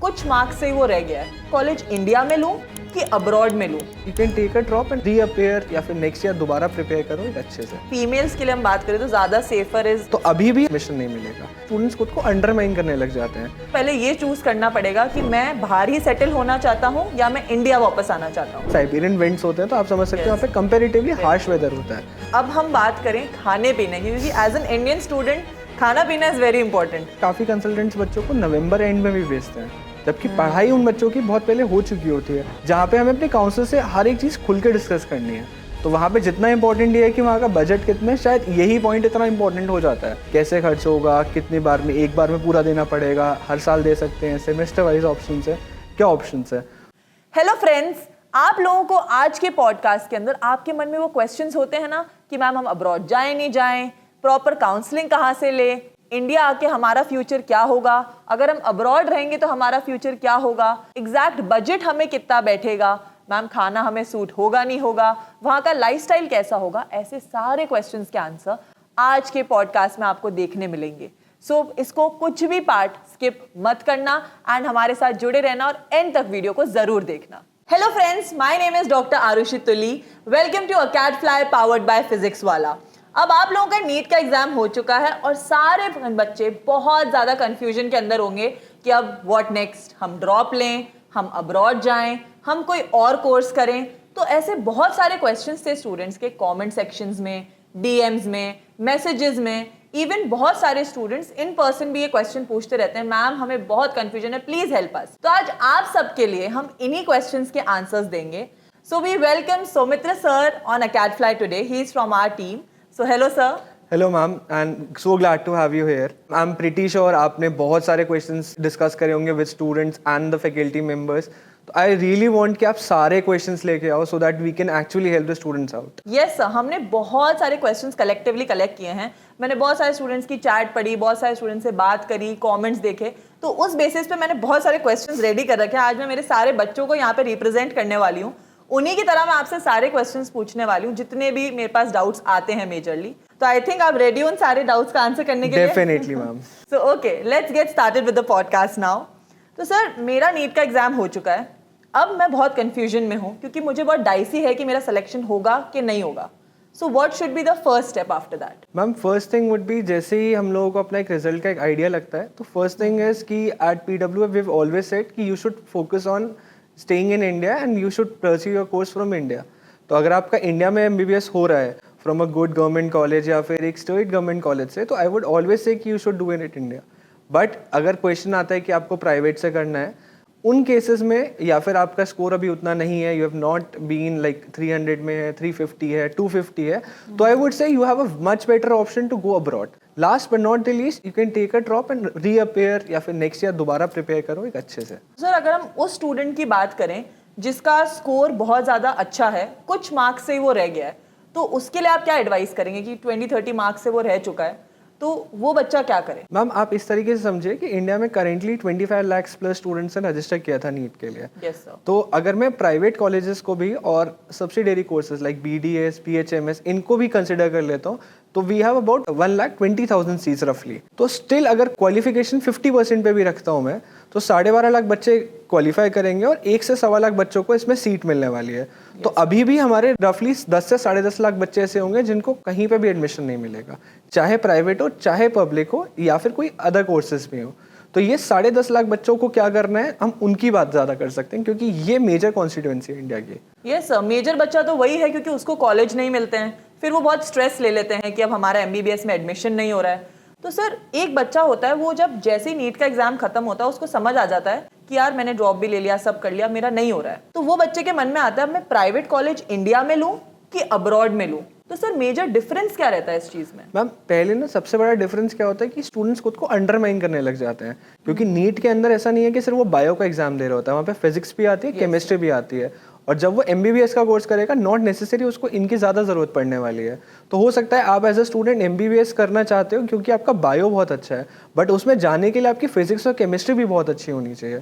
कुछ मार्क्स से ही वो रह गया है। कॉलेज इंडिया में लूँ कि अब्रॉड में लूँ? You can take a drop and reappear या फिर नेक्स्ट ईयर दोबारा प्रिपेयर करो एक अच्छे से। फीमेल्स के लिए हम बात करें तो ज़्यादा सेफर इज, तो अभी भी एडमिशन नहीं मिलेगा, स्टूडेंट्स खुद को अंडरमाइन करने लग जाते हैं। पहले ये चूज करना पड़ेगा कि मैं बाहर ही सेटल होना चाहता हूँ या मैं इंडिया वापस आना चाहता हूँ। साइबेरियन विंड्स होते हैं तो आप समझ सकते हो, यहाँ पे कंपेरेटिवली हार्श वेदर होता है। अब हम बात करें खाने पीने की, क्योंकि एज एन इंडियन स्टूडेंट खाना पीना इज़ वेरी इंपॉर्टेंट। काफ़ी कंसल्टेंट्स बच्चों को नवंबर एंड में भी भेजते हैं, जबकि पढ़ाई उन बच्चों की बहुत पहले हो चुकी होती है, जहाँ पे हमें अपने काउंसलर से हर एक चीज़ खुल के डिस्कस करनी है। तो वहाँ पे जितना इंपॉर्टेंट ये है कि वहाँ का बजट कितना है, शायद यही पॉइंट इतना इंपॉर्टेंट हो जाता है। कैसे खर्च होगा, कितनी बार में, एक बार में पूरा देना पड़ेगा, हर साल दे सकते हैं, सेमेस्टर वाइज ऑप्शन है, क्या ऑप्शन है। हेलो फ्रेंड्स, आप लोगों को आज के पॉडकास्ट के अंदर आपके मन में वो क्वेश्चंस होते हैं ना कि मैम हम अब्रॉड जाएं नहीं जाएं, प्रॉपर काउंसलिंग कहाँ से ले, इंडिया आके हमारा फ्यूचर क्या होगा, अगर हम अब्रॉड रहेंगे तो हमारा फ्यूचर क्या होगा, एग्जैक्ट बजट हमें कितना बैठेगा, मैम खाना हमें सूट होगा नहीं होगा, वहाँ का लाइफस्टाइल कैसा होगा, ऐसे सारे क्वेश्चंस के आंसर आज के पॉडकास्ट में आपको देखने मिलेंगे। सो इसको कुछ भी पार्ट स्किप मत करना एंड हमारे साथ जुड़े रहना और एंड तक वीडियो को जरूर देखना। Hello friends, my name is doctor Arushi Tuli. Welcome to AcadFly powered by physics Wallah. अब आप लोगों का नीट का एग्जाम हो चुका है और सारे बच्चे बहुत ज़्यादा कंफ्यूजन के अंदर होंगे कि अब व्हाट नेक्स्ट, हम ड्रॉप लें, हम अब्रॉड जाएं, हम कोई और कोर्स करें। तो ऐसे बहुत सारे क्वेश्चंस थे स्टूडेंट्स के कमेंट सेक्शंस में, डीएम्स में, मैसेजेस में। इवन बहुत सारे स्टूडेंट्स इन पर्सन भी ये क्वेश्चन पूछते रहते हैं, मैम हमें बहुत कंफ्यूजन है, प्लीज हेल्प अस। तो आज आप सबके लिए हम इन्हीं क्वेश्चंस के आंसर्स देंगे। So we welcome Soumitra sir on AcadFly today. He is from our team. So hello sir. Hello ma'am, and so glad to have you here. I am pretty sure आपने बहुत सारे क्वेश्चंस डिस्कस करे होंगे with students and the faculty members. तो I really want कि आप सारे questions लेके आओ so that we can actually help the students out. Yes sir, हमने बहुत सारे क्वेश्चंस कलेक्टिवली कलेक्ट किए हैं। मैंने बहुत सारे स्टूडेंट्स की चैट पढ़ी, बहुत सारे स्टूडेंट्स से बात करी, कमेंट्स देखे, तो उस बेसिस पे मैंने बहुत सारे क्वेश्चंस रेडी कर रखे हैं। आज मैं मेरे सारे बच्चों को यहाँ पे रिप्रेजेंट करने वाली हूँ, उन्हीं की तरह मैं आपसे सारे क्वेश्चंस पूछने वाली हूँ जितने भी मेरे पास डाउट्स आते हैं मेजरली। तो आई थिंक आप रेडी उन सारे डाउट्स का आंसर करने के लिए? Definitely ma'am. So okay, let's get started with the podcast now. तो सर, मेरा नीट का एग्जाम हो चुका है। अब मैं बहुत कंफ्यूजन में हूँ क्योंकि मुझे बहुत डाइसी है कि मेरा सिलेक्शन होगा कि नहीं होगा। So what should be the first step after that? Ma'am first thing would be, जैसे ही हम लोगों को अपना एक रिजल्ट का एक आइडिया लगता है, तो फर्स्ट थिंग इज कि at PW we have always said कि you should focus on staying in India and you should pursue your course from India. तो अगर आपका इंडिया में MBBS हो रहा है from a good government college या फिर एक स्टेट गवर्नमेंट कॉलेज से, तो आई वुड ऑलवेज से कि you should do it India. But अगर क्वेश्चन आता है कि आपको प्राइवेट से करना है, उन केसेस में, या फिर आपका स्कोर अभी उतना नहीं है, you have not been like 300 में है, 350 है, 250 है, तो I would say you have a much better option to go abroad. Last but not the least, you can take a drop and reappear या फिर नेक्स्ट ईयर दोबारा prepare करो एक अच्छे से। सर, अगर हम उस स्टूडेंट की बात करें जिसका स्कोर बहुत ज़्यादा अच्छा है, कुछ मार्क्स से ही वो रह गया है, तो उसके लिए आप क्या एडवाइस करेंगे कि 20-30 मार्क्स से वो रह चुका है, तो वो बच्चा क्या करे? मैम आप इस तरीके से समझे कि इंडिया में करेंटली 25 लाख प्लस स्टूडेंट्स ने रजिस्टर किया था नीट के लिए। Yes sir. तो अगर मैं प्राइवेट कॉलेजेस को भी और subsidiary courses like BDS, PHMS इनको भी कंसिडर कर लेता हूँ, तो वी हैव अबाउट 1,20,000 सीट्स रफली। तो स्टिल अगर क्वालिफिकेशन 50% पे भी रखता हूँ मैं, तो 12.5 लाख बच्चे क्वालिफाई करेंगे और 1 से 1.25 लाख बच्चों को इसमें सीट मिलने वाली है। तो अभी भी हमारे रफली 10 से 10.5 लाख बच्चे ऐसे होंगे जिनको कहीं पे भी एडमिशन नहीं मिलेगा, चाहे प्राइवेट हो, चाहे पब्लिक हो, या फिर कोई अदर कोर्सेज में हो। तो ये 10.5 लाख बच्चों को क्या करना है, हम उनकी बात ज़्यादा कर सकते हैं क्योंकि ये मेजर कॉन्स्टिट्यूएंसी है इंडिया की। यस सर, मेजर बच्चा तो वही है क्योंकि उसको कॉलेज नहीं मिलते हैं, फिर वो बहुत स्ट्रेस ले लेते हैं कि अब हमारा MBBS में एडमिशन नहीं हो रहा है। तो सर, एक बच्चा होता है, वो जब जैसे ही नीट का एग्जाम खत्म होता है उसको समझ आ जाता है कि यार मैंने ड्रॉप भी ले लिया, सब कर लिया, मेरा नहीं हो रहा है, तो वो बच्चे के मन में आता है मैं प्राइवेट कॉलेज इंडिया में लूँ कि अब्रॉड में लूँ। तो सर, मेजर डिफरेंस क्या रहता है इस चीज़ में? मैम पहले ना सबसे बड़ा डिफरेंस क्या होता है कि स्टूडेंट्स खुद को अंडरमाइन करने लग जाते हैं, क्योंकि नीट के अंदर ऐसा नहीं है कि सिर्फ वो बायो का एग्जाम दे रहा होता है, वहाँ पे फिजिक्स भी आती है, केमिस्ट्री भी आती है। और जब वो MBBS का कोर्स करेगा, नॉट नेसेसरी उसको इनकी ज़्यादा ज़रूरत पड़ने वाली है। तो हो सकता है आप एज अ स्टूडेंट MBBS करना चाहते हो क्योंकि आपका बायो बहुत अच्छा है, बट उसमें जाने के लिए आपकी फिजिक्स और केमिस्ट्री भी बहुत अच्छी होनी चाहिए।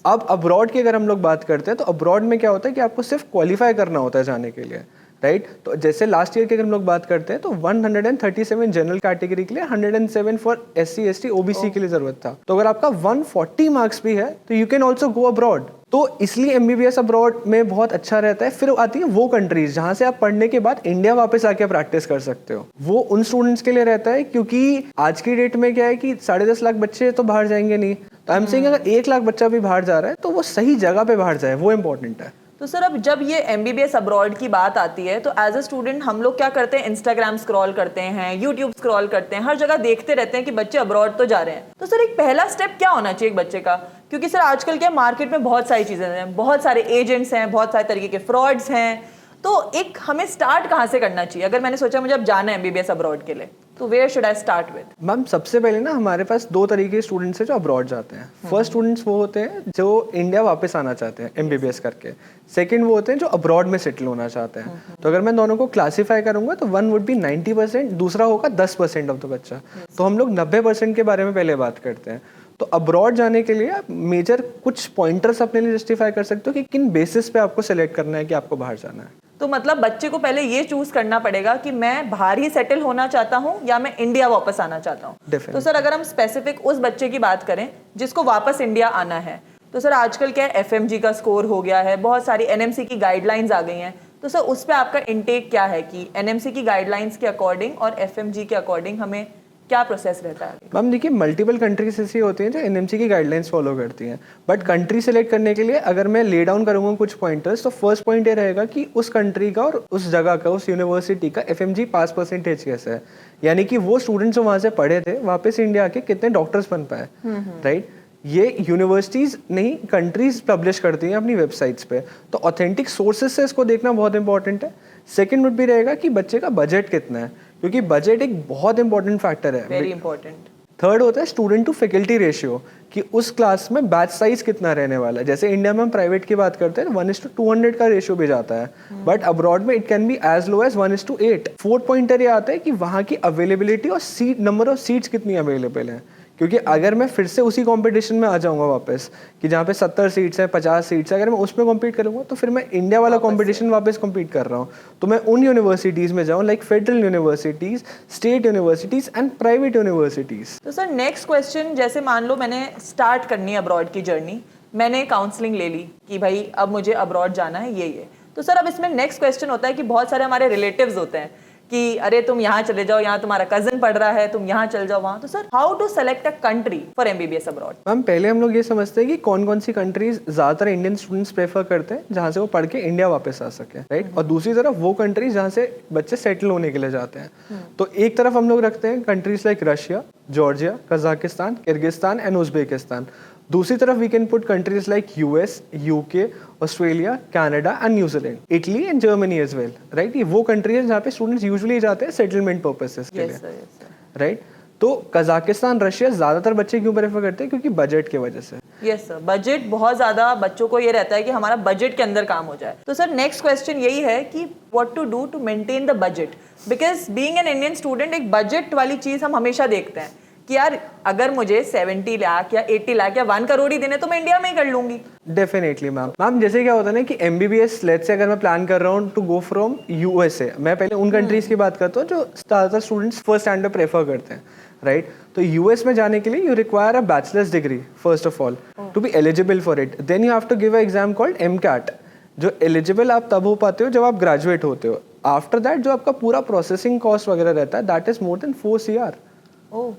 अब अब्रॉड की अगर हम लोग बात करते हैं, तो अब्रॉड में क्या होता है कि आपको सिर्फ क्वालिफाई करना होता है जाने के लिए, राइट। तो जैसे लास्ट ईयर की अगर हम लोग बात करते हैं तो 137 जनरल कैटेगरी के लिए, 107 फॉर SC ST OBC के लिए जरूरत था। तो अगर आपका 140 मार्क्स भी है तो you can also go abroad. तो इसलिए MBBS अब्रॉड में बहुत अच्छा रहता है। फिर आती है वो कंट्रीज जहाँ से आप पढ़ने के बाद इंडिया वापस आके प्रैक्टिस कर सकते हो। वो उन स्टूडेंट्स के लिए रहता है क्योंकि आज की डेट में क्या है कि 10.5 लाख बच्चे तो बाहर जाएंगे नहीं। तो आई एम सेइंग अगर 1 लाख बच्चा भी बाहर जा रहा है तो वो सही जगह पे बाहर जाए, वो इंपॉर्टेंट है। तो सर अब जब ये MBBS अब्रॉड की बात आती है तो एज अ स्टूडेंट हम लोग क्या करते हैं, इंस्टाग्राम स्क्रॉल करते हैं, यूट्यूब स्क्रॉल करते हैं, हर जगह देखते रहते हैं कि बच्चे अब्रॉड तो जा रहे हैं। तो सर एक पहला स्टेप क्या होना चाहिए एक बच्चे का? क्योंकि सर आजकल क्या मार्केट में बहुत सारी चीजें हैं, बहुत सारे एजेंट्स हैं, बहुत सारे तरीके के फ्रॉड्स हैं। तो एक हमें स्टार्ट कहाँ से करना चाहिए? अगर मैंने सोचा मुझे अब जाना है MBBS अब्रॉड के लिए, तो where should I start with? Ma'am सबसे पहले ना हमारे पास 2 तरीके के स्टूडेंट्स हैं जो अब्रॉड जाते हैं। फर्स्ट स्टूडेंट्स वो होते हैं जो इंडिया वापस आना चाहते हैं MBBS करके। सेकंड वो होते हैं जो अब्रॉड में सेटल होना चाहते हैं। तो अगर मैं दोनों को क्लासीफाई करूंगा तो वन वुड बी 90%, दूसरा होगा 10% ऑफ द बच्चा। तो हम लोग 90% के बारे में पहले बात करते हैं। तो अब्रॉड जाने के लिए आप मेजर कुछ पॉइंटर्स अपने लिए जस्टिफाई कर सकते हो कि किन बेसिस पे आपको सेलेक्ट करना है कि आपको बाहर जाना है। तो मतलब बच्चे को पहले ये चूज करना पड़ेगा कि मैं बाहर ही सेटल होना चाहता हूँ या मैं इंडिया वापस आना चाहता हूँ। तो सर अगर हम स्पेसिफिक उस बच्चे की बात करें जिसको वापस इंडिया आना है, तो सर आजकल क्या है, FMG का स्कोर हो गया है, बहुत सारी NMC की गाइडलाइंस आ गई हैं। तो सर उस पर आपका इनटेक क्या है कि NMC की गाइडलाइंस के अकॉर्डिंग और FMG के अकॉर्डिंग हमें क्या प्रोसेस रहता है? मैम देखिए मल्टीपल कंट्रीज ऐसी होती हैं जो NMC की गाइडलाइंस फॉलो करती हैं। बट कंट्री सेलेक्ट करने के लिए अगर मैं ले डाउन करूंगा कुछ पॉइंटर्स, तो फर्स्ट पॉइंट ये रहेगा कि उस कंट्री का और उस जगह का, उस यूनिवर्सिटी का FMG पास परसेंटेज कैसा है। यानी कि वो स्टूडेंट्स जो वहाँ से पढ़े थे वापस इंडिया आके कितने डॉक्टर्स बन पाए, राइट। ये यूनिवर्सिटीज नहीं कंट्रीज पब्लिश करती हैं अपनी वेबसाइट्स पे। तो ऑथेंटिक सोर्सेज से इसको देखना बहुत इंपॉर्टेंट है। सेकंड वुड भी रहेगा कि बच्चे का बजट कितना है, क्योंकि बजट एक बहुत इंपॉर्टेंट फैक्टर है, वेरी इंपॉर्टेंट। थर्ड होता है स्टूडेंट टू फैकल्टी रेशियो, कि उस क्लास में बैच साइज कितना रहने वाला है। जैसे इंडिया में हम प्राइवेट की बात करते हैं 1:200 का रेशियो भी जाता है, बट अब्रॉड में it can be as low as 1:8। Fourth pointer ये आता है कि वहाँ की अवेलेबिलिटी और सीट नंबर ऑफ सीट्स कितनी अवेलेबल है। क्योंकि अगर मैं फिर से उसी कंपटीशन में आ जाऊंगा वापस कि जहाँ पे 70 सीट्स हैं, 50 सीट्स है, अगर मैं उसमें कम्पीट करूंगा तो फिर मैं इंडिया वाला कंपटीशन वापस कम्पीट कर रहा हूँ। तो मैं उन यूनिवर्सिटीज़ में जाऊँ like federal universities, state universities and private universities. तो सर नेक्स्ट क्वेश्चन, जैसे मान लो मैंने स्टार्ट करनी है अब्रॉड की जर्नी, मैंने काउंसलिंग ले ली कि भाई अब मुझे अब्रॉड जाना है ये। तो सर अब इसमें नेक्स्ट क्वेश्चन होता है कि बहुत सारे हमारे रिलेटिव्स होते हैं कि अरे तुम यहाँ चले जाओ, यहाँ तुम्हारा कजन पढ़ रहा है, तुम यहाँ चल जाओ वहाँ। तो sir how to select a country for MBBS abroad? Ma'am पहले हम लोग ये समझते हैं कि कौन कौन सी कंट्रीज ज़्यादातर इंडियन स्टूडेंट्स प्रेफर करते हैं जहाँ से वो पढ़ के इंडिया वापस आ सके, राइट। और दूसरी तरफ वो कंट्रीज जहाँ से बच्चे सेटल होने के लिए जाते हैं। तो एक तरफ हम लोग रखते हैं countries like Russia, Georgia, Kazakhstan, Kyrgyzstan and Uzbekistan. दूसरी तरफ we can put countries like US, UK, Australia, Canada and New Zealand, Italy and Germany as well, right. ये वो कंट्रीज हैं जहाँ पे स्टूडेंट्स यूजुअली जाते हैं सेटलमेंट पर्पसेस के लिए, राइट। तो कजाकिस्तान, रशिया ज़्यादातर बच्चे क्यों प्रेफर करते हैं? क्योंकि बजट की वजह से। यस सर, बजट बहुत ज़्यादा बच्चों को ये रहता है कि हमारा बजट के अंदर काम हो जाए। तो सर नेक्स्ट क्वेश्चन यही है कि what to do to maintain the budget, because being an Indian student एक बजट वाली चीज़ हम हमेशा देखते हैं कि यार अगर मुझे 70 लाख या 80 लाख या 1 करोड़ ही देने तो मैं इंडिया में ही कर लूंगी। डेफिनेटली मैम जैसे क्या होता है ना कि MBBS लेट्स से अगर मैं प्लान कर रहा हूँ टू गो फ्रॉम USA, मैं पहले उन कंट्रीज की बात करता हूँ जो ज़्यादातर स्टूडेंट्स फर्स्ट स्टैंड पे प्रेफर करते हैं, राइट। तो US में जाने के लिए you require a bachelor's degree first of all to be eligible for it. Then you have to give an exam called MCAT, जो एलिजिबल आप तब हो पाते हो जब आप ग्रेजुएट होते हो। आफ्टर दैट जो आपका पूरा प्रोसेसिंग कॉस्ट वगैरह रहता है that is more than 4 CR। 4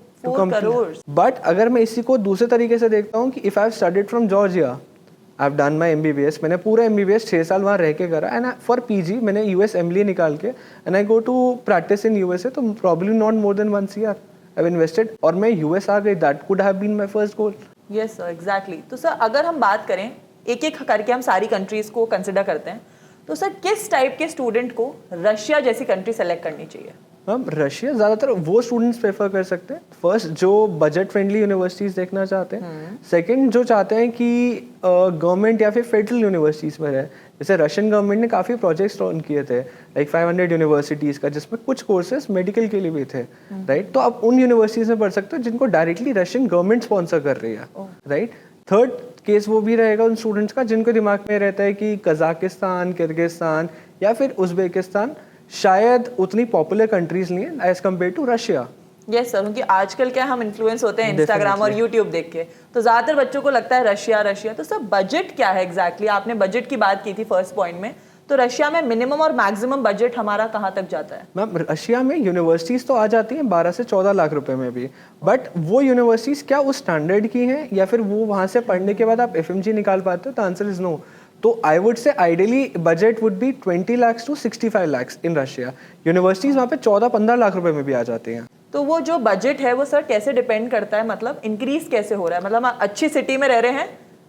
crore. But अगर मैं इसी को दूसरे तरीके से देखता हूँ कि if I have studied from Georgia, I have done my MBBS, मैंने पूरा MBBS 6 साल वहाँ रह के करा, एंड फॉर PG मैंने US MBA निकाल के and I go to practice in USA, तो probably not more than 1 CR I have invested और मैं US आ गई। That could have been my first goal. Yes sir, exactly. तो sir अगर हम बात करें एक एक करके, हम सारी कंट्रीज को कंसिडर करते हैं, तो सर किस टाइप के स्टूडेंट को रशिया जैसी कंट्री सेलेक्ट करनी चाहिए? मैम रशिया ज़्यादातर वो स्टूडेंट्स प्रेफर कर सकते हैं, फर्स्ट जो बजट फ्रेंडली यूनिवर्सिटीज़ देखना चाहते हैं, सेकंड जो चाहते हैं कि गवर्नमेंट या फिर फेडरल यूनिवर्सिटीज़ में रहे। जैसे रशियन गवर्नमेंट ने काफ़ी प्रोजेक्ट्स रन किए थे लाइक 500 यूनिवर्सिटीज़ का, जिसमें कुछ कोर्सेज मेडिकल के लिए भी थे, राइट। तो आप उन यूनिवर्सिटीज़ में पढ़ सकते हो जिनको डायरेक्टली रशियन गवर्नमेंट स्पॉन्सर कर रही है, राइट। थर्ड केस वो भी रहेगा उन स्टूडेंट्स का जिनको दिमाग में रहता है कि कजाकिस्तान, किर्गिस्तान, या फिर उज़्बेकिस्तान शायद उतनी पॉपुलर कंट्रीज नहीं है as compare to Russia. Yes sir, क्योंकि आजकल क्या हम इन्फ्लुएंस होते हैं इंस्टाग्राम और यूट्यूब देख के, तो ज्यादातर बच्चों को लगता है रशिया रशिया। तो सर बजट क्या है एग्जैक्टली? आपने बजट की बात की थी फर्स्ट पॉइंट में, तो रशिया में मिनिमम और मैक्सिमम बजट हमारा कहाँ तक जाता है? मैम रशिया में यूनिवर्सिटीज़ तो आ जाती हैं 12 से 14 लाख रुपए में भी, बट वो यूनिवर्सिटीज़ क्या उस स्टैंडर्ड की हैं या फिर वो वहाँ से पढ़ने के बाद आप FMG निकाल पाते हो? तो आंसर इज़ नो। तो I would say ideally budget would be 20 lakhs to 65 lakhs in Russia. Universities वहाँ पे 14-15 लाख रुपए में भी आ जाती हैं। तो वो जो बजट है वो सर कैसे डिपेंड करता है, मतलब इंक्रीज कैसे हो रहा है? मतलब हम अच्छी सिटी में रह रहे हैं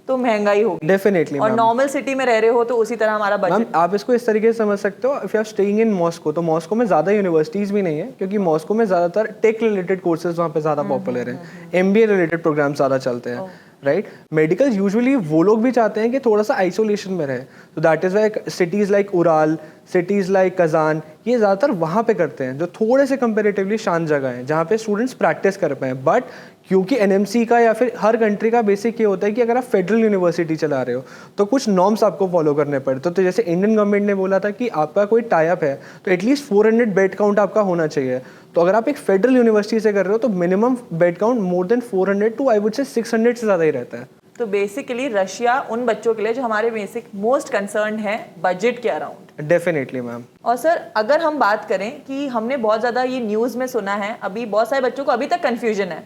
तो महंगाई होगी डेफिनेटली, और नॉर्मल सिटी में रह रहे हो तो उसी तरह हमारा मैम बजट। आप इसको इस तरीके से समझ सकते हो, if you are staying in Moscow, तो मॉस्को में ज़्यादा यूनिवर्सिटीज़ भी नहीं है क्योंकि मॉस्को में ज़्यादातर टेक रिलेटेड कोर्सेज वहाँ पे ज़्यादा पॉपुलर हैं, MBA रिलेटेड प्रोग्राम ज़्यादा चलते हैं, राइट। मेडिकल यूजुअली वो लोग भी चाहते हैं कि थोड़ा सा आइसोलेशन में रहे, तो that is why cities like Ural, cities like Kazan, ये ज़्यादातर वहाँ पे करते हैं जो थोड़े से कंपेरेटिवली शांत जगह हैं जहाँ पे स्टूडेंट्स प्रैक्टिस कर पाएँ। बट क्योंकि NMC का या फिर हर कंट्री का बेसिक ये होता है कि अगर आप फेडरल यूनिवर्सिटी चला रहे हो तो कुछ नॉर्म्स आपको फॉलो करने पड़ते, तो जैसे इंडियन गवर्नमेंट ने बोला था कि आपका कोई टाई अप है तो एटलीस्ट 400 बेड काउंट आपका होना चाहिए। तो अगर आप एक फेडरल यूनिवर्सिटी से कर रहे हो तो minimum bed count more than 400 to I would say 600 से ज़्यादा ही रहता है। तो बेसिकली रशिया उन बच्चों के लिए जो हमारे बेसिक मोस्ट कंसर्न है बजट के अराउंड। Definitely ma'am. और सर अगर हम बात करें कि हमने बहुत ज़्यादा ये न्यूज़ में सुना है, अभी बहुत सारे बच्चों को अभी तक कन्फ्यूजन है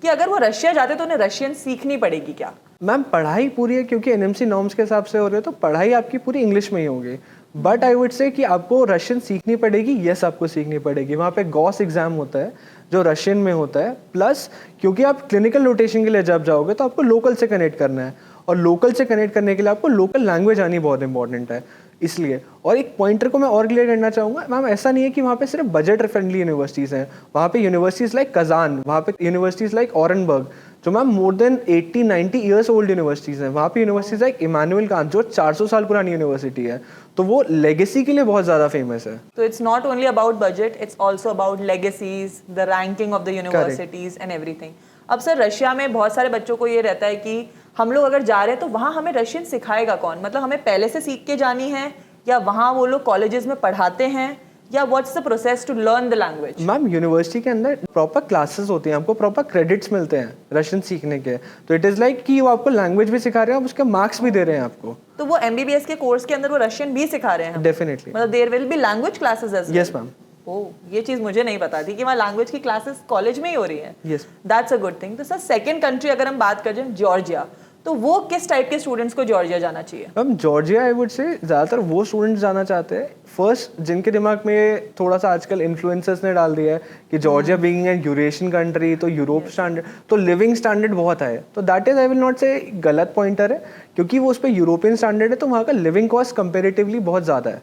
कि अगर वो रशिया जाते तो उन्हें रशियन सीखनी पड़ेगी क्या? मैम पढ़ाई पूरी है क्योंकि NMC नॉर्म्स के हिसाब से हो रही है तो पढ़ाई आपकी पूरी इंग्लिश में ही होगी। बट आई वुड से कि आपको रशियन सीखनी पड़ेगी, यस आपको सीखनी पड़ेगी। वहाँ पे गॉस एग्जाम होता है जो रशियन में होता है, प्लस क्योंकि आप क्लिनिकल रोटेशन के लिए जब जाओगे तो आपको लोकल से कनेक्ट करना है और लोकल से कनेक्ट करने के लिए आपको लोकल लैंग्वेज आनी बहुत इंपॉर्टेंट है इसलिए। और एक पॉइंटर को मैं और क्लियर करना चाहूँगा मैम, ऐसा नहीं है कि वहाँ पे सिर्फ बजट फ्रेंडली यूनिवर्सिटीज़ हैं, वहाँ पे यूनिवर्सिटीज़ लाइक कजान, वहाँ पे यूनिवर्सिटीज़ लाइक ऑरेनबर्ग जो ma'am more than 80-90 years old universities हैं, वहाँ पे यूनिवर्सिटीज़ लाइक इमानुएल कांत जो 400 साल पुरानी यूनिवर्सिटी है, तो वो लेगेसी के लिए बहुत ज़्यादा फेमस है। तो it's not only about budget, it's also about legacies, the ranking of the universities and everything. अब सर रशिया में बहुत सारे बच्चों को ये रहता है कि हम लोग अगर जा रहे हैं तो वहाँ हमें रशियन सिखाएगा कौन? मतलब हमें पहले से सीख के जानी है या वहाँ वो लोग कॉलेजेस में पढ़ाते हैं या what's the process to learn the language? Ma'am university के अंदर प्रॉपर क्लासेस होती हैं, आपको प्रॉपर क्रेडिट्स मिलते हैं रशियन सीखने के, तो इट इज़ लाइक कि वो आपको लैंग्वेज भी सिखा रहे हैं, उसके मार्क्स भी दे रहे हैं आपको। तो वो MBBS के कोर्स के अंदर वो रशियन भी सिखा रहे हैं? डेफिनेटली, मतलब there will be language classes as well? Yes ma'am. Oh, ये चीज मुझे नहीं पता थी कि वहाँ लैंग्वेज की क्लासेस कॉलेज में ही हो रही है। Yes, that's a good thing. तो सर सेकंड कंट्री अगर हम बात करें जॉर्जिया, तो वो किस टाइप के स्टूडेंट्स को जॉर्जिया जाना चाहिए? मैम जॉर्जिया आई वुड से ज़्यादातर वो स्टूडेंट्स जाना चाहते हैं फर्स्ट जिनके दिमाग में थोड़ा सा आजकल इन्फ्लुएंसर्स ने डाल दिया है कि Georgia being an Eurasian country तो यूरोप स्टैंडर्ड तो लिविंग स्टैंडर्ड बहुत है, तो that is I will not से गलत पॉइंटर है क्योंकि वो उस पर यूरोपियन स्टैंडर्ड है तो वहाँ का लिविंग कॉस्ट कंपेरेटिवली बहुत ज़्यादा है।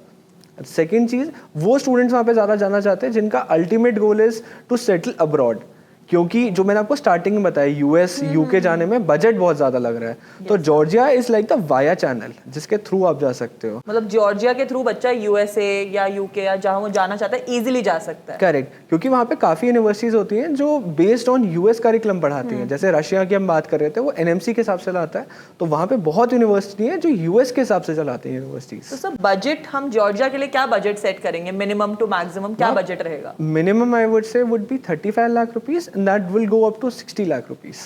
सेकेंड चीज़, वो स्टूडेंट्स वहाँ पे ज़्यादा जाना चाहते हैं जिनका ultimate goal is to settle abroad, क्योंकि जो मैंने आपको स्टार्टिंग में बताया US UK जाने में बजट बहुत ज़्यादा लग रहा है, तो Georgia is like the via channel जिसके थ्रू आप जा सकते हो। मतलब जॉर्जिया के थ्रू बच्चा USA या UK या जहाँ वो जाना चाहता है इजीली जा सकता है? करेक्ट, क्योंकि वहाँ पे काफ़ी यूनिवर्सिटीज़ होती हैं जो बेस्ड ऑन US करिकुलम पढ़ाती हैं। जैसे रशिया की हम बात कर रहे थे, वो NMC के हिसाब से चलाता है, तो वहाँ पे बहुत यूनिवर्सिटी है जो US के हिसाब से चलाती हैं यूनिवर्सिटीज़। तो सर बजट हम जॉर्जिया के लिए क्या बजट सेट करेंगे, मिनिमम टू मैक्सिमम क्या बजट रहेगा? Minimum I would say would be 35 lakh rupees and that will go up to 60 lakh rupees.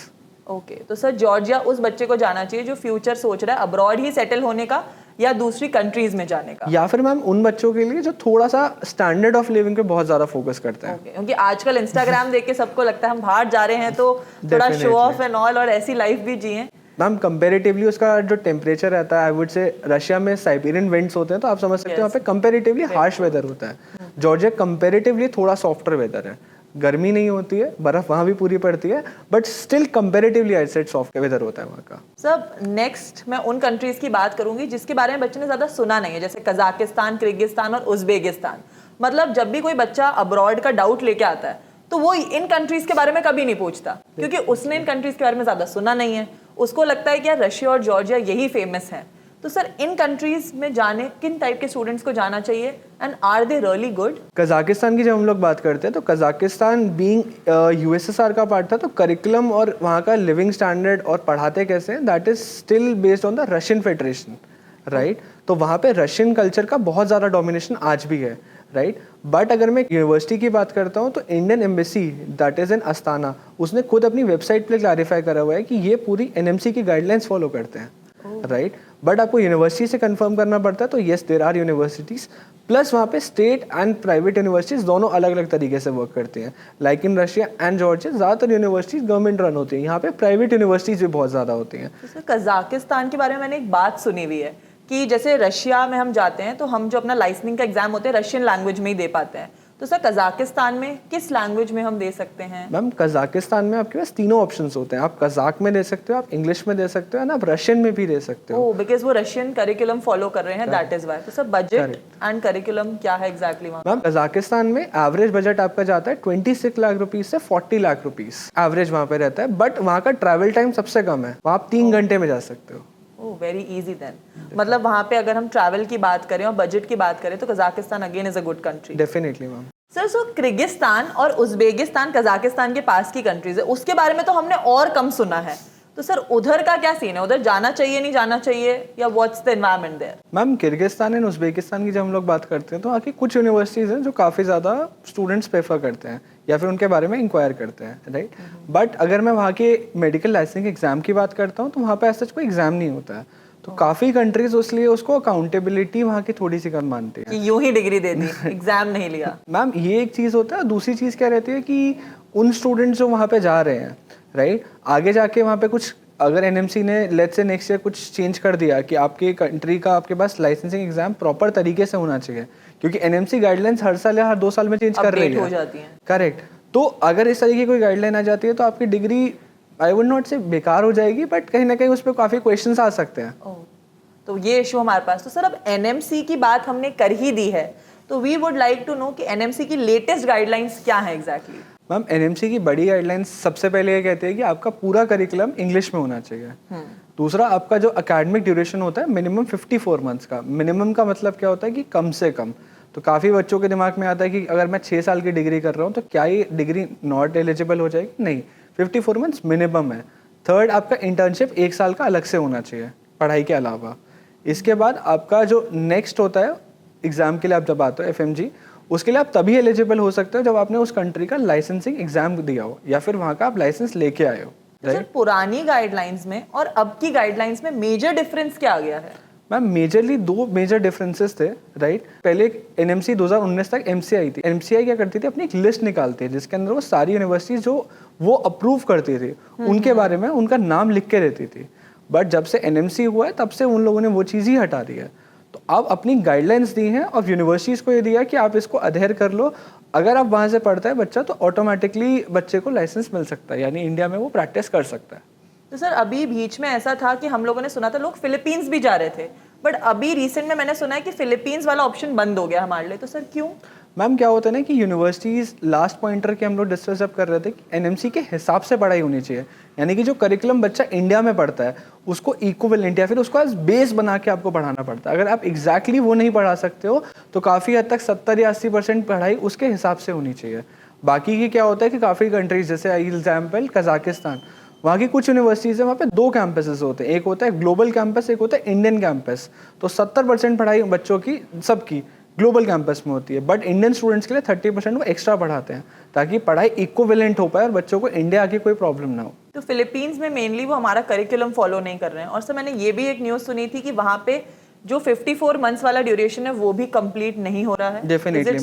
Okay, तो सर जॉर्जिया उस बच्चे को जाना चाहिए जो फ्यूचर सोच रहा है अब्रॉड ही सेटल होने का या दूसरी कंट्रीज में जाने का? या फिर मैम उन बच्चों के लिए जो थोड़ा सा स्टैंडर्ड ऑफ लिविंग पे बहुत ज़्यादा फोकस करते हैं। ओके, क्योंकि आजकल इंस्टाग्राम देख के सबको लगता है हम बाहर जा रहे हैं तो थोड़ा शो ऑफ एंड ऑल और ऐसी लाइफ भी जिए। मैम कंपेरेटिवली उसका जो टेम्परेचर रहता है, आई वुड से रशिया में साइबेरियन विंड्स होते हैं तो आप समझ सकते हो वहाँ पे कंपेरेटिवली हार्श वेदर होता है। जॉर्जिया कंपेरेटिवली थोड़ा सॉफ्टर वेदर है, गर्मी नहीं होती है, बर्फ वहाँ भी पूरी पड़ती है, but still comparatively I said soft weather होता है वहाँ का। सब नेक्स्ट मैं उन कंट्रीज की बात करूंगी जिसके बारे में बच्चे ने ज्यादा सुना नहीं है, जैसे कजाकिस्तान, किर्गिस्तान और उज्बेकिस्तान। मतलब जब भी कोई बच्चा अब्रॉड का डाउट लेके आता है तो वो इन कंट्रीज के बारे में कभी नहीं पूछता क्योंकि उसने इन कंट्रीज के बारे में ज्यादा सुना नहीं है। उसको लगता है कि यार रशिया और जॉर्जिया यही फेमस है। तो सर इन कंट्रीज में जाने किन टाइप के स्टूडेंट्स को जाना चाहिए and are they really good? Kazakhstan की जब हम लोग बात करते हैं तो कजाकिस्तान बीइंग USSR का पार्ट था, तो करिकुलम और वहाँ का लिविंग स्टैंडर्ड और पढ़ाते कैसे हैं that is still based on the Russian federation, right तो वहाँ पे रशियन कल्चर का बहुत ज़्यादा डोमिनेशन आज भी है, राइट बट अगर मैं यूनिवर्सिटी की बात करता हूँ तो Indian embassy that is in Astana, उसने खुद अपनी वेबसाइट पे क्लैरिफाई करा हुआ है कि ये पूरी एनएमसी की गाइडलाइंस फॉलो करते हैं, राइट बट आपको यूनिवर्सिटी से कंफर्म करना पड़ता है। तो yes there are universities, plus वहाँ पे स्टेट एंड प्राइवेट यूनिवर्सिटीज़ दोनों अलग अलग तरीके से वर्क करती हैं। Like in Russia and Georgia ज़्यादातर यूनिवर्सिटीज़ गवर्नमेंट रन होती हैं, यहाँ पे प्राइवेट यूनिवर्सिटीज़ भी बहुत ज़्यादा होती हैं। जैसे कजाकिस्तान के बारे में मैंने एक बात सुनी हुई है कि जैसे रशिया में हम जाते हैं तो हम जो अपना लाइसेंसिंग का एग्जाम होते हैं रशियन लैंग्वेज में ही दे पाते हैं, तो सर कजाकिस्तान में किस लैंग्वेज में हम दे सकते हैं? मैम कजाकिस्तान में आपके पास तीनों ऑप्शंस होते हैं, आप कजाक में दे सकते हो, आप इंग्लिश में दे सकते हो एंड आप रशियन में भी दे सकते हो। ओह, बिकॉज वो रशियन करिकुलम फॉलो कर रहे हैं, दैट इज व्हाई। तो सर बजट एंड करिकुलम क्या है एग्जैक्टली वहाँ? मैम कजाकिस्तान में एवरेज बजट आपका जाता है 26 लाख रुपीज से 40 लाख रुपीज एवरेज वहाँ पे रहता है, बट वहाँ का ट्रैवल टाइम सबसे कम है, वहाँ आप 3 घंटे में जा सकते हो। ओह, वेरी इजी देन। मतलब वहाँ पे अगर हम ट्रैवल की बात करें और बजट की बात करें तो Kazakhstan again is a good country. Definitely ma'am. Sir so Kyrgyzstan और उज्बेकिस्तान कजाकिस्तान के पास की कंट्रीज है, उसके बारे में तो हमने और कम सुना है, तो सर उधर का क्या सीन है? उधर जाना चाहिए नहीं जाना चाहिए, या what's the environment there? Ma'am Kyrgyzstan and Uzbekistan की जब हम लोग बात करते हैं तो वहाँ की कुछ यूनिवर्सिटीज़ हैं जो काफ़ी ज़्यादा स्टूडेंट्स प्रेफर करते हैं या फिर उनके बारे में इंक्वायर करते हैं, राइट बट अगर मैं वहाँ के मेडिकल लाइसेंसिंग एग्जाम की बात करता हूँ तो वहाँ पे ऐसा कोई एग्जाम नहीं होता है, तो काफ़ी कंट्रीज इसलिए उसको अकाउंटेबिलिटी वहाँ की थोड़ी सी कम मानती है कि यूं ही डिग्री दे दी, एग्जाम नहीं लिया। मैम ये एक चीज़ होता है, दूसरी चीज़ क्या रहती है कि उन स्टूडेंट्स जो वहाँ पे जा रहे हैं, राइट आगे जाके वहाँ पे कुछ अगर एनएमसी ने लेट्स से नेक्स्ट ईयर कुछ चेंज कर दिया कि आपके कंट्री का आपके पास लाइसेंसिंग एग्जाम प्रॉपर तरीके से होना चाहिए, क्योंकि एनएमसी गाइडलाइंस हर साल या हर 2 साल में चेंज कर रही हो जाती हैं। करेक्ट, तो अगर इस तरीके की कोई गाइडलाइन आ जाती है तो आपकी डिग्री आई वुड नॉट से बेकार हो जाएगी, बट कहीं ना कहीं उस पर काफ़ी क्वेश्चन आ सकते हैं। तो ये इशू हमारे पास। तो सर अब एनएमसी की बात हमने कर ही दी है, तो we would like to know कि एनएमसी की लेटेस्ट गाइडलाइंस क्या है एग्जैक्टली? मैम एनएमसी की बड़ी गाइडलाइंस सबसे पहले ये कहते हैं कि आपका पूरा करिकुलम इंग्लिश में होना चाहिए। दूसरा, आपका जो एकेडमिक ड्यूरेशन होता है मिनिमम 54 मंथ्स का। मिनिमम का मतलब क्या होता है कि कम से कम। तो काफ़ी बच्चों के दिमाग में आता है कि अगर मैं 6 साल की डिग्री कर रहा हूँ तो क्या ये डिग्री नॉट एलिजिबल हो जाएगी? नहीं, 54 मंथ्स मिनिमम है। थर्ड, आपका इंटर्नशिप 1 साल का अलग से होना चाहिए पढ़ाई के अलावा। इसके बाद आपका जो नेक्स्ट होता है एग्ज़ाम के लिए, आप जब आते हो एफएमजी, उसके लिए आप तभी एलिजिबल हो सकते हो जब आपने उस कंट्री का लाइसेंसिंग एग्जाम दिया हो या फिर वहाँ का आप लाइसेंस लेके आए हो। तो सर पुरानी गाइडलाइंस में और अब की गाइडलाइंस में मेजर डिफरेंस क्या आ गया है? मैम मेजरली 2 मेजर डिफरेंसेस थे, राइट। पहले एनएमसी 2019 तक एमसीआई आई थी। एमसीआई क्या करती थी, अपनी एक लिस्ट निकालती है जिसके अंदर वो सारी यूनिवर्सिटीज जो वो अप्रूव करती थी उनके बारे में उनका नाम लिख के देती थी। बट जब से एनएमसी हुआ है तब से उन लोगों ने वो चीज़ ही हटा दी है। तो अब अपनी गाइडलाइंस दी हैं और यूनिवर्सिटीज़ को ये दिया कि आप इसको अधेर कर लो। अगर आप वहाँ से पढ़ता है बच्चा तो ऑटोमेटिकली बच्चे को लाइसेंस मिल सकता है, यानी इंडिया में वो प्रैक्टिस कर सकता है। तो सर अभी बीच में ऐसा था कि हम लोगों ने सुना था लोग फिलीपींस भी जा रहे थे, बट अभी रिसेंट में मैंने सुना है कि फिलीपींस वाला ऑप्शन बंद हो गया हमारे लिए, तो सर क्यों? मैम क्या होता है ना कि यूनिवर्सिटीज़ लास्ट पॉइंटर के हम लोग डिस्कस जब कर रहे थे कि एनएमसी के हिसाब से पढ़ाई होनी चाहिए, यानी कि जो करिकुलम बच्चा इंडिया में पढ़ता है उसको इक्विवेलेंट या फिर उसको एज बेस बना के आपको पढ़ाना पड़ता है। अगर आप एग्जैक्टली वो नहीं पढ़ा सकते हो तो काफ़ी हद तक 70 या 80% पढ़ाई उसके हिसाब से होनी चाहिए। बाकी की क्या होता है कि काफ़ी कंट्रीज जैसे एग्जाम्पल कजाकिस्तान, वहाँ की कुछ यूनिवर्सिटीज़ है, वहाँ पे 2 कैंपसेस होते हैं, एक होता है ग्लोबल कैंपस, एक होता है इंडियन कैंपस। तो 70% पढ़ाई बच्चों की सबकी ग्लोबल कैंपस में होती है, बट इंडियन स्टूडेंट्स के लिए 30% वो एक्स्ट्रा पढ़ाते हैं ताकि पढ़ाई इक्विवेलेंट हो पाए और बच्चों को इंडिया आके कोई प्रॉब्लम ना हो। तो फिलीपींस में मेनली वो हमारा करिकुलम फॉलो नहीं कर रहे हैं, और सर मैंने ये भी एक न्यूज़ सुनी थी कि वहाँ पे जो 54 मंथ्स वाला ड्यूरेशन है वो भी कंप्लीट नहीं हो रहा है। डेफिनेटली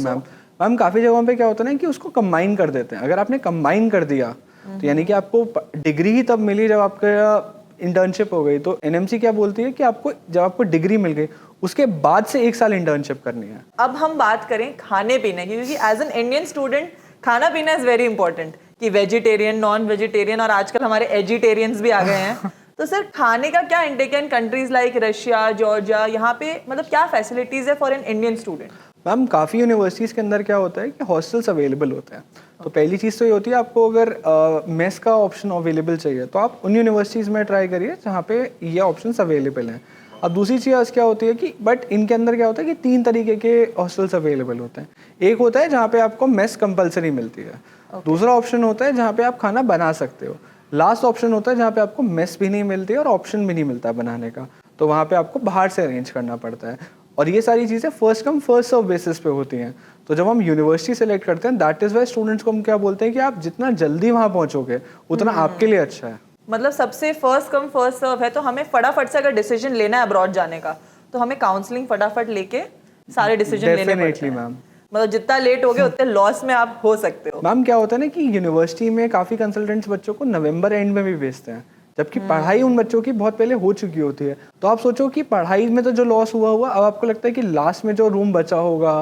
मैम काफ़ी जगहों पे क्या होता है ना कि उसको कंबाइन कर देते हैं। अगर आपने कंबाइन कर दिया तो यानी कि आपको डिग्री ही तब मिली जब आपका इंटर्नशिप हो गई। तो एनएमसी क्या बोलती है कि आपको जब आपको डिग्री मिल गई उसके बाद से 1 साल इंटर्नशिप करनी है। अब हम बात करें खाने पीने की, क्योंकि एज एन इंडियन स्टूडेंट खाना पीना इज वेरी इंपॉर्टेंट, कि वेजिटेरियन, नॉन वेजिटेरियन, और आजकल हमारे एजिटेरियंस भी आ गए हैं। तो सर खाने का क्या इंटेक है इन कंट्रीज लाइक रशिया, जॉर्जिया, यहाँ पे मतलब क्या फैसिलिटीज है for an Indian student? Ma'am काफ़ी यूनिवर्सिटीज़ के अंदर क्या होता है कि हॉस्टल्स अवेलेबल होते हैं। तो पहली चीज़ तो ये होती है, आपको अगर मेस का ऑप्शन अवेलेबल चाहिए तो आप उन यूनिवर्सिटीज़ में ट्राई करिए जहाँ पे ये ऑप्शंस अवेलेबल हैं। अब दूसरी चीज़ क्या होती है कि बट इनके अंदर क्या होता है कि 3 तरीके के हॉस्टल्स अवेलेबल होते हैं। एक होता है जहाँ पे आपको मेस कंपलसरी मिलती है, दूसरा ऑप्शन होता है जहाँ पे आप खाना बना सकते हो, लास्ट ऑप्शन होता है जहाँ पे आपको मेस भी नहीं मिलती और ऑप्शन भी नहीं मिलता बनाने का। तो वहाँ पे आपको बाहर से अरेंज करना पड़ता है। और ये सारी चीज़ें first come first serve basis पे होती हैं। तो जब हम यूनिवर्सिटी सेलेक्ट करते हैं, दैट इज़ वाई स्टूडेंट्स को हम क्या बोलते हैं कि आप जितना जल्दी वहाँ पहुँचोगे उतना आपके लिए अच्छा है। मतलब सबसे फर्स्ट कम फर्स्ट सर्व है, तो हमें फटाफट से अगर डिसीजन लेना है अब्रॉड जाने का, तो हमें काउंसलिंग फटाफट लेके सारे डिसीजन लेने पड़ते डेफिनेटली हैं। मैम। मतलब जितना लेट हो गए उतने लॉस में आप हो सकते हो। मैम क्या होता है ना कि यूनिवर्सिटी में काफ़ी कंसल्टेंट्स बच्चों को नवंबर एंड में भी भेजते हैं, जबकि पढ़ाई उन बच्चों की बहुत पहले हो चुकी होती है। तो आप सोचो कि पढ़ाई में तो जो लॉस हुआ, अब आपको लगता है कि लास्ट में जो रूम बचा होगा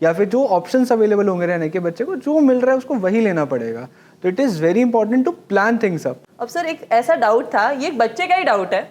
या फिर जो ऑप्शंस अवेलेबल होंगे रहने के, बच्चे को जो मिल रहा है उसको वही लेना पड़ेगा। तो it is very important to plan things up. अब सर एक ऐसा डाउट था, ये एक बच्चे का ही डाउट है,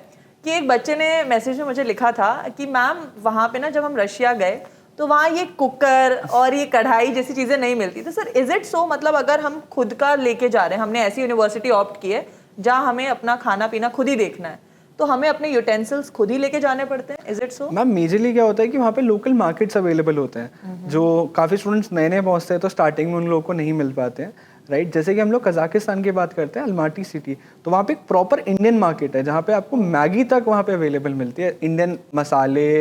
कि एक बच्चे ने मैसेज में मुझे लिखा था कि मैम वहाँ पे ना जब हम रशिया गए तो वहाँ ये कुकर और ये कढ़ाई जैसी चीज़ें नहीं मिलती। तो सर इज़ इट सो, मतलब अगर हम खुद का लेके जा रहे हैं, हमने ऐसी यूनिवर्सिटी ऑप्ट की है जहाँ हमें अपना खाना पीना खुद ही देखना है, तो हमें अपने यूटेंसिल्स खुद ही लेके जाने पड़ते हैं, is it so? Ma'am majorly क्या होता है कि वहाँ पे लोकल मार्केट्स अवेलेबल होते हैं, जो काफ़ी स्टूडेंट्स नए नए पहुँचते हैं तो स्टार्टिंग में उन लोगों को नहीं मिल पाते हैं, राइट। जैसे कि हम लोग कजाकिस्तान की बात करते हैं, अलमाटी सिटी, तो वहाँ पे एक प्रॉपर इंडियन मार्केट है जहाँ पे आपको मैगी तक वहाँ पे अवेलेबल मिलती है, इंडियन मसाले,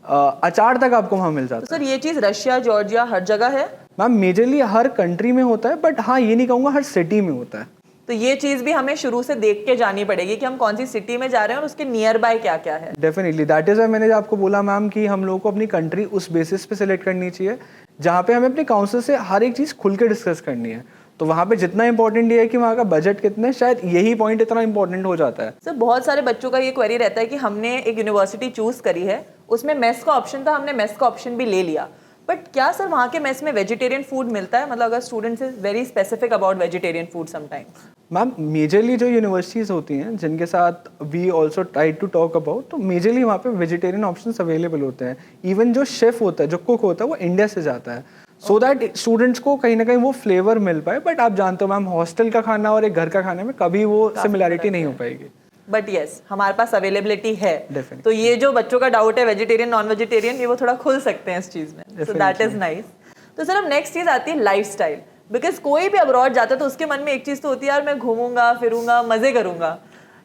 अचार तक आपको वहाँ मिल जाता है। तो सर ये चीज़ रशिया, जॉर्जिया हर जगह है? मैम मेजरली हर कंट्री में होता है, बट हाँ ये नहीं कहूँगा हर सिटी में होता है। तो ये चीज़ भी हमें शुरू से देख के जानी पड़ेगी कि हम कौन सी सिटी में जा रहे हैं और उसके नियर बाय क्या क्या है। डेफिनेटली, दैट इज़ वाई मैंने आपको बोला मैम कि हम लोगों को अपनी कंट्री उस बेसिस पे सिलेक्ट करनी चाहिए जहाँ पे हमें अपने काउंसिल से हर एक चीज़ खुल के डिस्कस करनी है। तो वहाँ पे जितना इंपॉर्टेंट ये है कि वहाँ का बजट कितना है, शायद यही पॉइंट इतना इंपॉर्टेंट हो जाता है। सर बहुत सारे बच्चों का ये क्वेरी रहता है कि हमने एक यूनिवर्सिटी चूज करी है, उसमें मेस का ऑप्शन था, हमने मेस का ऑप्शन भी ले लिया, बट क्या सर वहाँ के मेस में वेजिटेरियन फूड मिलता है? मतलब अगर students is very specific about vegetarian food sometimes. Ma'am majorly जो यूनिवर्सिटीज़ होती हैं जिनके साथ we also try to talk about, तो मेजरली वहाँ पे वेजिटेरियन ऑप्शंस अवेलेबल होते हैं। इवन जो शेफ़ होता है, जो कुक होता है, वो इंडिया से जाता है, सो दैट स्टूडेंट्स को कहीं ना कहीं वो फ्लेवर मिल पाए। बट आप जानते हो मैम, हॉस्टल का खाना और एक घर का खाने में कभी वो सिमिलैरिटी नहीं हो पाएगी। बट यस हमारे पास अवेलेबिलिटी है। Definitely. तो ये जो बच्चों का डाउट है वेजिटेरियन नॉन वेजिटेरियन, ये वो थोड़ा खुल सकते हैं इस चीज़ में, सो दैट इज नाइस। तो सर अब नेक्स्ट चीज़ आती है लाइफस्टाइल, बिकॉज कोई भी अब्रॉड जाता है तो उसके मन में एक चीज़ तो होती है, यार मैं घूमूंगा फिरूंगा मज़े करूंगा,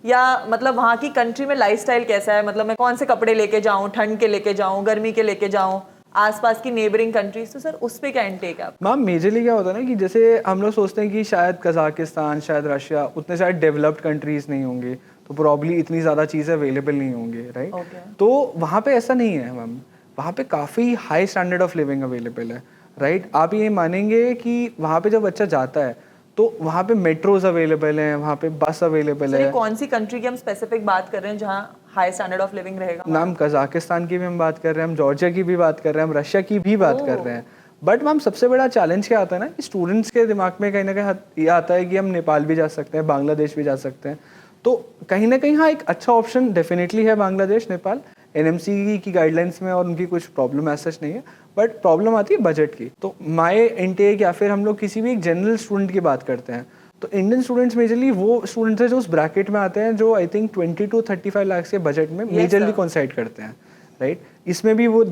या मतलब वहाँ की कंट्री में लाइफस्टाइल कैसा है, मतलब मैं कौन से कपड़े लेके जाऊँ, ठंड के लेके जाऊँ, गर्मी के लेके जाऊँ, आसपास की नेबरिंग कंट्रीज, तो सर उस पर क्या इनटेक है आप? मैम मेजरली क्या होता है ना कि जैसे हम लोग सोचते हैं कि शायद कजाकिस्तान, शायद रशिया उतने शायद डेवलप्ड कंट्रीज नहीं होंगे, तो प्रॉब्ली इतनी ज़्यादा चीज़ें अवेलेबल नहीं होंगी, राइट। तो वहाँ पे ऐसा नहीं है मैम, वहाँ पे काफ़ी high standard of living available है, राइट। आप ये मानेंगे कि वहाँ पे जब बच्चा जाता है तो वहाँ पे मेट्रोज अवेलेबल हैं, वहाँ पे बस अवेलेबल है। कौन सी कंट्री की हम स्पेसिफिक बात कर रहे हैं जहाँ हाई स्टैंडर्ड ऑफ लिविंग रहेगा? मैम कजाकिस्तान की भी हम बात कर रहे हैं, हम जॉर्जिया की भी बात कर रहे हैं, हम रशिया की भी बात कर रहे हैं। बट मैम सबसे बड़ा चैलेंज क्या आता है ना कि स्टूडेंट्स के दिमाग में कहीं ना कहीं ये आता है कि हम नेपाल भी जा सकते हैं, बांग्लादेश भी जा सकते हैं। तो कहीं ना कहीं हाँ एक अच्छा ऑप्शन डेफिनेटली है बांग्लादेश, नेपाल, एनएमसी की गाइडलाइंस में, और उनकी कुछ प्रॉब्लम ऐसा नहीं है, बट प्रॉब्लम आती है बजट की। तो माय इनटेक या फिर हम लोग किसी भी एक जनरल स्टूडेंट की बात करते हैं, तो इंडियन स्टूडेंट्स मेजरली वो स्टूडेंट्स हैं जो उस ब्रैकेट में आते हैं जो आई थिंक 20 to 35 लाख के बजट में मेजरली कॉन्साइड करते हैं, राइट। इसमें भी वो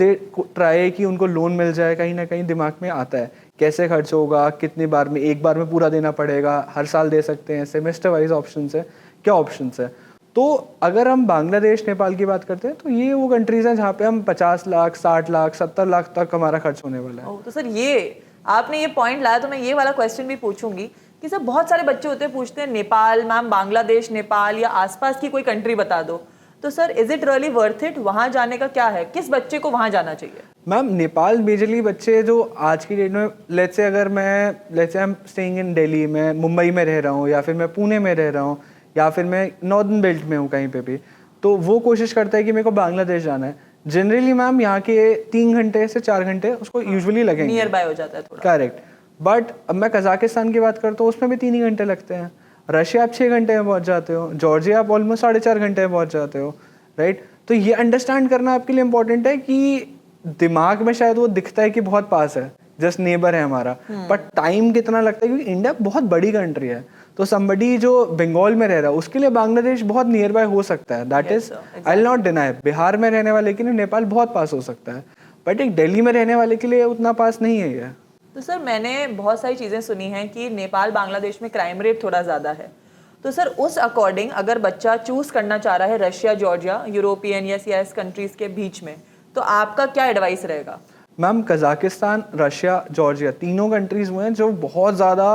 ट्राई कि उनको लोन मिल जाए, कहीं ना कहीं दिमाग में आता है कैसे खर्च होगा, कितने बार में, एक बार में पूरा देना पड़ेगा, हर साल दे सकते हैं, सेमेस्टर वाइज ऑप्शंस है, क्या ऑप्शंस है। तो अगर हम बांग्लादेश, नेपाल की बात करते हैं तो ये वो कंट्रीज हैं जहाँ पे हम 50 लाख, 60 लाख, 70 लाख तक हमारा खर्च होने वाला है। तो सर ये आपने ये पॉइंट लाया तो मैं ये वाला क्वेश्चन भी पूछूंगी कि सर बहुत सारे बच्चे होते हैं पूछते हैं नेपाल मैम, बांग्लादेश, नेपाल या आसपास की कोई कंट्री बता दो, तो sir is it really worth it? वहाँ जाने का क्या है, किस बच्चे को वहाँ जाना चाहिए? मैम नेपाल मेजरली बच्चे जो आज की डेट में, लेट्स से अगर मैं, let's say I am staying in Delhi, मैं मुंबई में रह रहा हूँ या फिर मैं पुणे में रह रहा हूँ या फिर मैं नॉर्दर्न बेल्ट में हूँ कहीं पे भी, तो वो कोशिश करता है कि मेरे को बांग्लादेश जाना है। जनरली मैम यहाँ के 3 घंटे से 4 घंटे उसको यूजुअली लगेंगे, नियर बाय हो जाता है थोड़ा, करेक्ट। बट अब मैं कजाकिस्तान की बात करता हूँ, उसमें भी 3 ही घंटे लगते हैं। रशिया आप 6 घंटे में पहुँच जाते हो, जॉर्जिया आप ऑलमोस्ट 4.5 घंटे में पहुँच जाते हो, राइट। तो ये अंडरस्टैंड करना आपके लिए इंपॉर्टेंट है कि दिमाग में शायद वो दिखता है कि बहुत पास है, जस्ट नेबर है हमारा, बट टाइम कितना लगता है, क्योंकि इंडिया बहुत बड़ी कंट्री है। तो समबडी जो बंगाल में रह रहा है उसके लिए बांग्लादेश बहुत नियर बाय हो सकता है, that is I will not deny. Bihar में रहने वाले के लिए नेपाल बहुत पास हो सकता है, बट एक दिल्ली में रहने वाले के लिए उतना पास नहीं है ये। तो सर मैंने बहुत सारी चीज़ें सुनी हैं कि नेपाल बांग्लादेश में क्राइम रेट थोड़ा ज़्यादा है, तो सर उस अकॉर्डिंग अगर बच्चा चूज करना चाह रहा है रशिया, जॉर्जिया, यूरोपियन या सीआईएस कंट्रीज के बीच में, तो आपका क्या एडवाइस रहेगा? मैम कजाकिस्तान, रशिया, जॉर्जिया तीनों कंट्रीज वो हैं जो बहुत ज़्यादा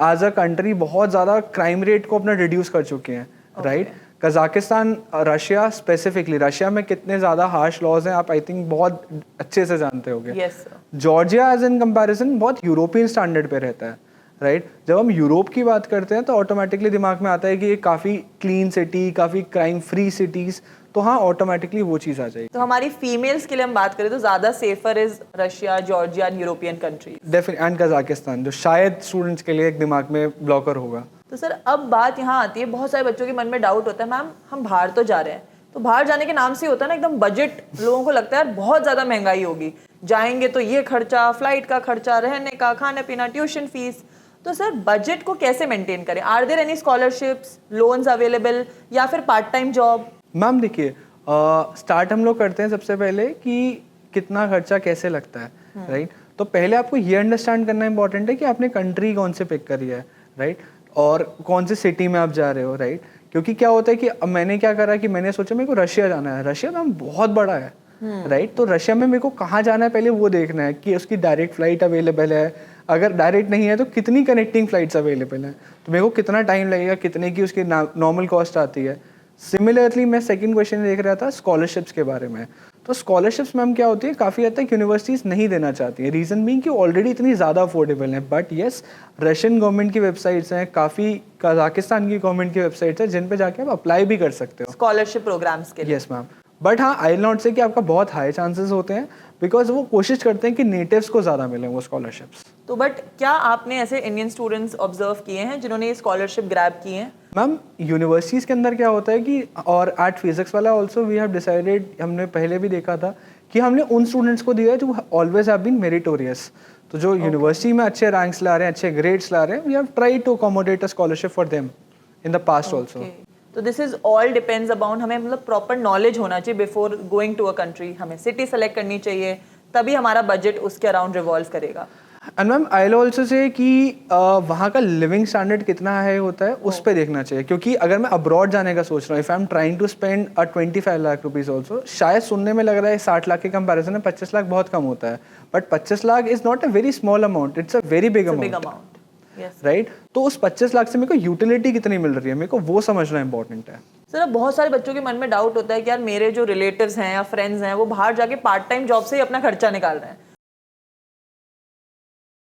एज अ कंट्री बहुत ज़्यादा क्राइम रेट को अपना रिड्यूस कर चुके हैं, right? Kazakhstan, Russia specifically, Russia में कितने ज़्यादा हार्श लॉज हैं आप आई थिंक बहुत अच्छे से जानते होंगे। Yes. Georgia as in comparison बहुत यूरोपियन स्टैंडर्ड पे रहता है, राइट? जब हम यूरोप की बात करते हैं तो ऑटोमेटिकली दिमाग में आता है कि ये काफ़ी क्लीन सिटी, काफ़ी क्राइम फ्री सिटीज़, तो हाँ ऑटोमेटिकली वो चीज़ आ जाएगी। तो हमारी फीमेल्स के लिए हम बात करें तो ज़्यादा safer is Russia, Georgia and European countries. Definite, and Kazakhstan जो शायद स्टूडेंट्स के लिए एक दिमाग में ब्लॉकर होगा। तो सर अब बात यहाँ आती है, बहुत सारे बच्चों के मन में डाउट होता है, मैम हम बाहर तो जा रहे हैं, तो बाहर जाने के नाम से होता है ना एकदम बजट, लोगों को लगता है यार बहुत ज़्यादा महंगाई होगी, जाएंगे तो ये खर्चा, फ्लाइट का खर्चा, रहने का, खाना पीना, ट्यूशन फीस। तो सर बजट को कैसे मेंटेन करें? Are there any scholarships, loans available या फिर पार्ट टाइम जॉब? मैम देखिए, स्टार्ट हम लोग करते हैं सबसे पहले कि कितना खर्चा कैसे लगता है, राइट? तो पहले आपको ये अंडरस्टैंड करना इंपॉर्टेंट है कि आपने कंट्री कौन से पिक करी है, राइट? और कौन से सिटी में आप जा रहे हो, राइट? क्योंकि क्या होता है कि अब मैंने क्या करा कि मैंने सोचा मेरे को रशिया जाना है, रशिया मैम बहुत बड़ा है, राइट? तो रशिया में मेरे को कहाँ जाना है पहले वो देखना है कि उसकी डायरेक्ट फ्लाइट अवेलेबल है, अगर डायरेक्ट नहीं है तो कितनी कनेक्टिंग फ्लाइट्स अवेलेबल हैं, तो मेरे को कितना टाइम लगेगा, कितने की उसकी नॉर्मल कॉस्ट आती है। सिमिलरली मैं सेकंड क्वेश्चन देख रहा था स्कॉलरशिप्स के बारे में। तो स्कॉलरशिप्स मैम क्या होती है, काफ़ी हद तक यूनिवर्सिटीज़ नहीं देना चाहती हैं, रीज़न बीइंग कि ऑलरेडी इतनी ज़्यादा अफोर्डेबल हैं। बट येस, रशियन गवर्नमेंट की वेबसाइट्स हैं, काफ़ी कजाकिस्तान की गवर्नमेंट की वेबसाइट्स हैं जिन पे जाके आप अप्लाई भी कर सकते हो स्कॉलरशिप प्रोग्राम्स के लिए? Yes ma'am. बट हाँ, आई नॉट से कि आपका बहुत हाई चांसेस होते हैं, बिकॉज वो कोशिश करते हैं कि नेटिव्स को ज़्यादा मिलें वो स्कॉलरशिप्स। तो बट क्या आपने ऐसे इंडियन स्टूडेंट्स ऑब्जर्व किए हैं जिन्होंने ये स्कॉलरशिप ग्रैब की हैं? मैम यूनिवर्सिटीज़ के अंदर क्या होता है कि, और एट फिजिक्स वाला ऑल्सो वी हैव डिसाइडेड, हमने पहले भी देखा था कि हमने उन स्टूडेंट्स को दिया है जो ऑलवेज हैव बीन मेरिटोरियस। तो जो यूनिवर्सिटी में अच्छे रैंक्स ला रहे हैं, अच्छे ग्रेड्स ला रहे हैं, we have tried to accommodate a scholarship for them in the past also. तो this is all depends about, हमें मतलब प्रॉपर नॉलेज होना चाहिए before going to a country, हमें सिटी सेलेक्ट करनी चाहिए, तभी हमारा बजट उसके अराउंड रिवॉल्व करेगा। And ma'am I will also say कि वहाँ का लिविंग स्टैंडर्ड कितना हाई होता है उस पर देखना चाहिए, क्योंकि अगर मैं अब्रॉड जाने का सोच रहा हूँ, if I am trying to spend 25 lakh rupees also, शायद सुनने में लग रहा है 60 लाख के कंपैरिजन में 25 लाख बहुत कम होता है, but 25 lakh is not a very small amount, it's a very big amount, right? तो उस 25 लाख से मेरे को यूटिलिटी कितनी मिल रही है, मेरे को वो समझना इंपॉर्टेंट है। सर अब बहुत सारे बच्चों के मन में डाउट होता है कि यार मेरे जो रिलेटिव्स हैं या फ्रेंड्स हैं वो बाहर जाके पार्ट टाइम जॉब से ही अपना खर्चा निकाल रहे हैं,